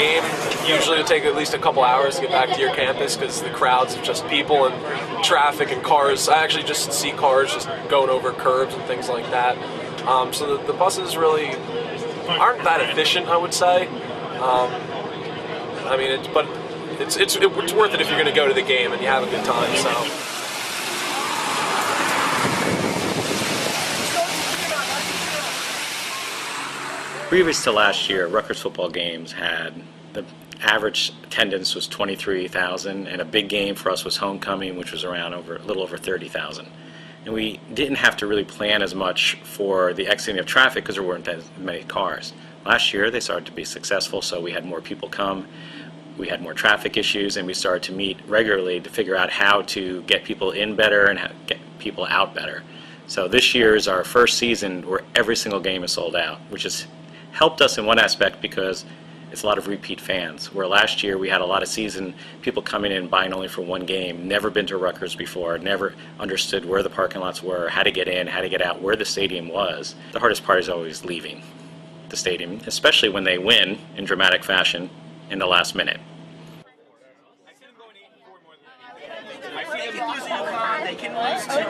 game, usually it'll take at least a couple hours to get back to your campus because the crowds of just people and traffic and cars. I actually just see cars just going over curbs and things like that. So the buses really aren't that efficient, I would say. I mean, but it's worth it if you're going to go to the game and you have a good time. So. Previous to last year, Rutgers football games had the average attendance was 23,000, and a big game for us was homecoming, which was around a little over 30,000. And we didn't have to really plan as much for the exiting of traffic because there weren't as many cars. Last year, they started to be successful, so we had more people come. We had more traffic issues, and we started to meet regularly to figure out how to get people in better and how to get people out better. So this year is our first season where every single game is sold out, which has helped us in one aspect because it's a lot of repeat fans, where last year we had a lot of season people coming in buying only for one game, never been to Rutgers before, never understood where the parking lots were, how to get in, how to get out, where the stadium was. The hardest part is always leaving the stadium, especially when they win in dramatic fashion in the last minute. They can lose to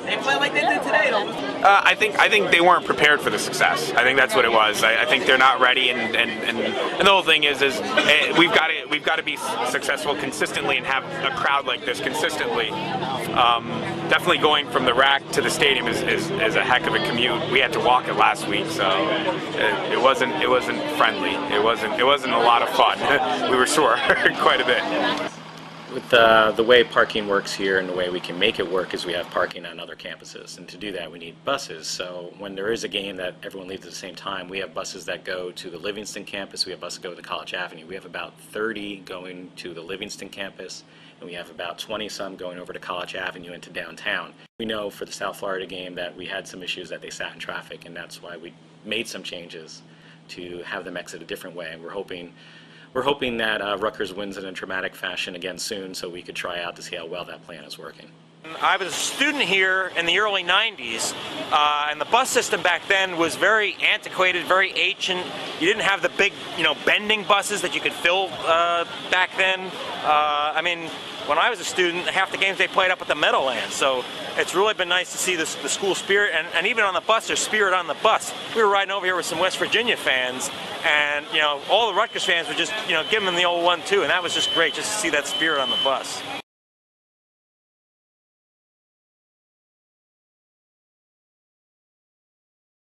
They play like they did today. I think they weren't prepared for the success. I think that's what it was. I think they're not ready, and the whole thing is we've got to be successful consistently and have a crowd like this consistently. Definitely going from the rack to the stadium is a heck of a commute. We had to walk it last week, so it wasn't friendly. It wasn't a lot of fun. We were sore quite a bit. With the way parking works here and the way we can make it work is we have parking on other campuses, and to do that we need buses. So when there is a game that everyone leaves at the same time, we have buses that go to the Livingston campus, we have buses that go to College Avenue. We have about 30 going to the Livingston campus, and we have about 20-some going over to College Avenue into downtown. We know for the South Florida game that we had some issues that they sat in traffic, and that's why we made some changes to have them exit a different way. And we're hoping that Rutgers wins in a dramatic fashion again soon, so we could try out to see how well that plan is working. I was a student here in the early 90s, and the bus system back then was very antiquated, very ancient. You didn't have the big, bending buses that you could fill back then. I mean, when I was a student, half the games they played up at the Meadowlands, so it's really been nice to see the school spirit, and even on the bus, there's spirit on the bus. We were riding over here with some West Virginia fans, and all the Rutgers fans were just giving them the old 1-2, and that was just great just to see that spirit on the bus.